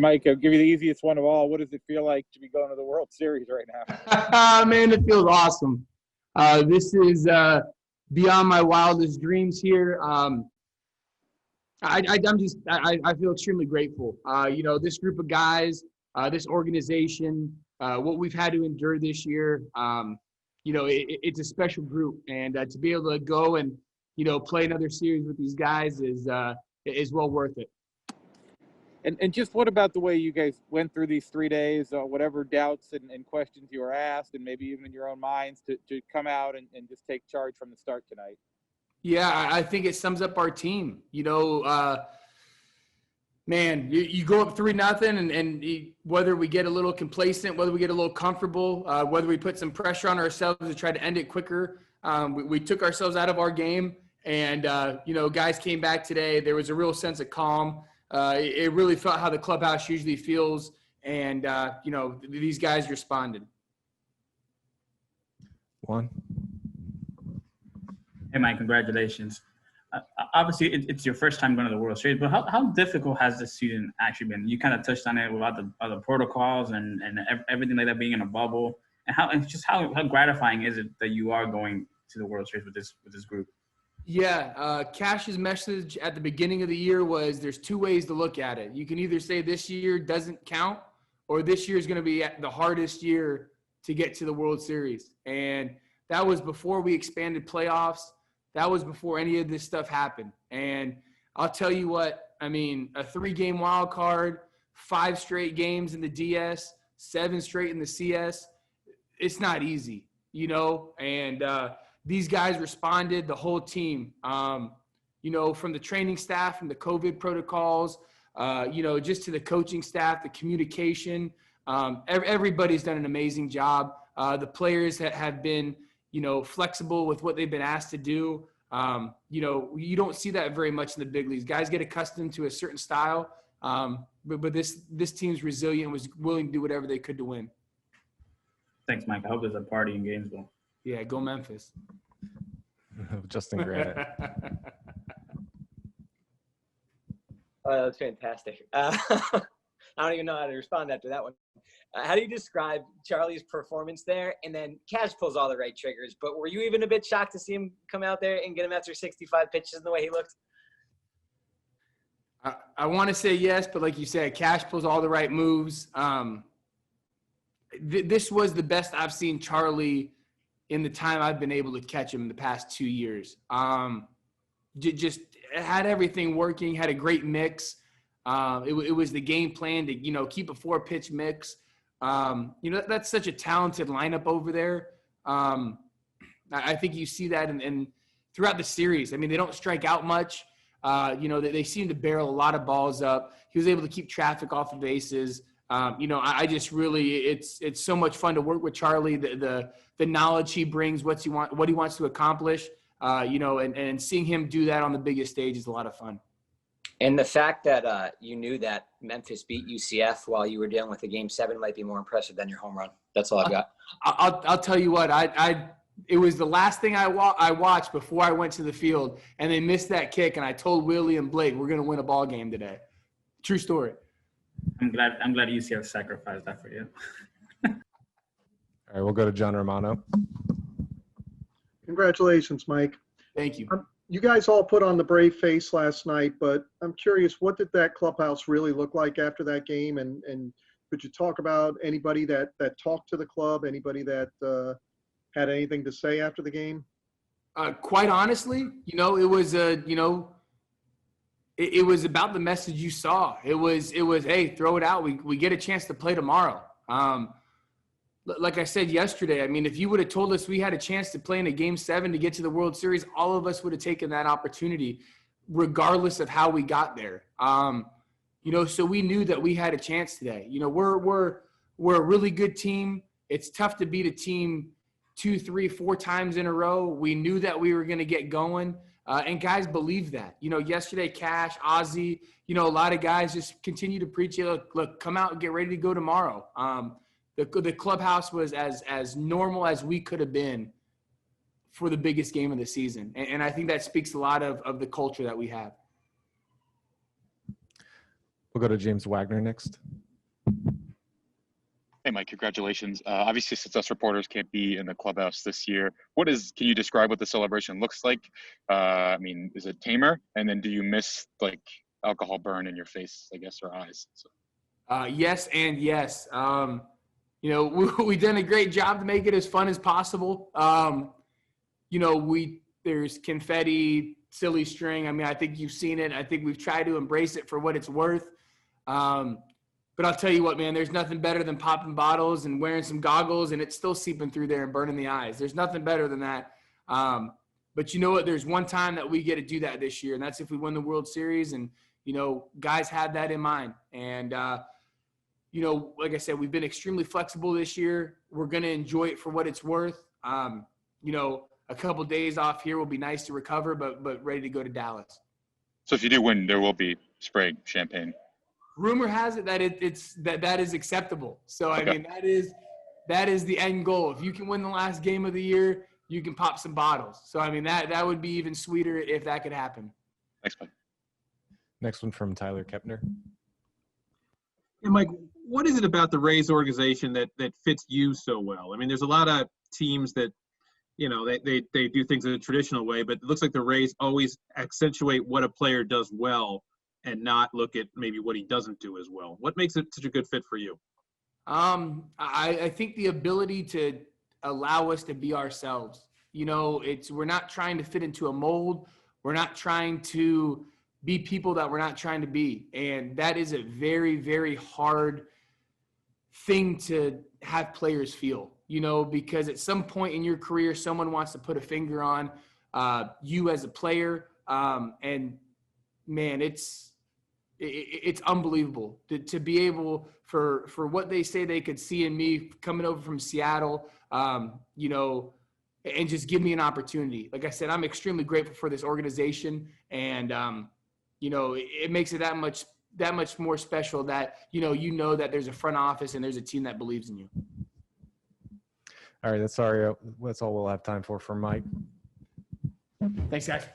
Mike, I'll give you the easiest one of all. What does it feel like to be going to the World Series right now? Man, it feels awesome. This is beyond my wildest dreams here. I feel extremely grateful. This group of guys, this organization, what we've had to endure this year, it's a special group. And to be able to go and, play another series with these guys is well worth it. And just what about the way you guys went through these 3 days, whatever doubts and questions you were asked, and maybe even in your own minds to come out and just take charge from the start tonight? Yeah, I think it sums up our team. Man, you go up 3-0, and whether we get a little complacent, whether we get a little comfortable, whether we put some pressure on ourselves to try to end it quicker, we took ourselves out of our game. And, guys came back today. There was a real sense of calm. It really felt how the clubhouse usually feels. And, these guys responded. Juan. Hey, Mike, congratulations. Obviously, it's your first time going to the World Series, but how difficult has this season actually been? You kind of touched on it without the other protocols and everything like that, being in a bubble. And how gratifying is it that you are going to the World Series with this group? Yeah, Cash's message at the beginning of the year was there's two ways to look at it. You can either say this year doesn't count, or this year is going to be the hardest year to get to the World Series. And that was before we expanded playoffs. That was before any of this stuff happened. And I'll tell you what, a 3-game wild card, 5 straight games in the DS, 7 straight in the CS, it's not easy, and these guys responded, the whole team, from the training staff, from the COVID protocols, just to the coaching staff, the communication. Everybody's done an amazing job. The players that have been, flexible with what they've been asked to do. You don't see that very much in the big leagues. Guys get accustomed to a certain style, but this team's resilient and was willing to do whatever they could to win. Thanks, Mike. I hope there's a party in Gainesville. Yeah, go Memphis. Justin Grant. Oh, that was fantastic. I don't even know how to respond after that one. How do you describe Charlie's performance there? And then Cash pulls all the right triggers, but were you even a bit shocked to see him come out there and get him after 65 pitches in the way he looked? I want to say yes, but like you said, Cash pulls all the right moves. This was the best I've seen Charlie in the time I've been able to catch him in the past 2 years. Just had everything working, had a great mix. It was the game plan to, keep a 4-pitch mix. That's such a talented lineup over there. I think you see that and throughout the series. They don't strike out much. They seem to barrel a lot of balls up. He was able to keep traffic off the bases. I just really, it's so much fun to work with Charlie, the knowledge he brings, what he wants to accomplish, and seeing him do that on the biggest stage is a lot of fun. And the fact that you knew that Memphis beat UCF while you were dealing with the Game 7 might be more impressive than your home run. That's all I've got. I'll tell you what, it was the last thing I watched before I went to the field, and they missed that kick, and I told Willie and Blake, we're going to win a ball game today. True story. I'm glad UCF sacrificed that for you. All right, we'll go to John Romano. Congratulations, Mike. Thank you. You guys all put on the brave face last night, but I'm curious, what did that clubhouse really look like after that game? And could you talk about anybody that talked to the club, anybody that had anything to say after the game? Quite honestly, it was it was about the message you saw. It was, hey, throw it out. We get a chance to play tomorrow. Like I said yesterday, if you would have told us we had a chance to play in a Game 7 to get to the World Series, all of us would have taken that opportunity, regardless of how we got there. So we knew that we had a chance today. We're a really good team. It's tough to beat a team 2, 3, 4 times in a row. We knew that we were going to get going. And guys believe that. Yesterday, Cash, Ozzy, a lot of guys just continue to preach, look, come out and get ready to go tomorrow. The clubhouse was as normal as we could have been for the biggest game of the season. And I think that speaks a lot of the culture that we have. We'll go to James Wagner next. Hey, Mike, congratulations. Obviously, since us reporters can't be in the clubhouse this year, can you describe what the celebration looks like? I mean, is it tamer? And then do you miss like alcohol burn in your face, I guess, or eyes? So. Yes and yes. You know, we done a great job to make it as fun as possible. You know, there's confetti, silly string. I mean, I think you've seen it. I think we've tried to embrace it for what it's worth. But I'll tell you what, man, there's nothing better than popping bottles and wearing some goggles and it's still seeping through there and burning the eyes. There's nothing better than that. But you know what? There's one time that we get to do that this year, and that's if we win the World Series. And, you know, guys had that in mind. And, you know, like I said, we've been extremely flexible this year. We're going to enjoy it for what it's worth. You know, a couple days off here will be nice to recover, but ready to go to Dallas. So if you do win, there will be sprayed champagne. Rumor has it that that is acceptable. So Okay. I mean, that is the end goal. If you can win the last game of the year, you can pop some bottles. So I mean, that would be even sweeter if that could happen. Thanks, Mike. Next one from Tyler Kepner. And Mike, what is it about the Rays organization that fits you so well? I mean, there's a lot of teams that, you know, they do things in a traditional way, but it looks like the Rays always accentuate what a player does well and not look at maybe what he doesn't do as well. What makes it such a good fit for you? I think the ability to allow us to be ourselves. You know, we're not trying to fit into a mold. We're not trying to be people that we're not trying to be. And that is a very, very hard thing to have players feel, you know, because at some point in your career, someone wants to put a finger on you as a player. And man, it's unbelievable to be able for what they say they could see in me coming over from Seattle, you know, and just give me an opportunity. Like I said, I'm extremely grateful for this organization, and you know, it makes it that much more special that you know that there's a front office and there's a team that believes in you. All right, that's all we'll have time for Mike. Thanks, guys.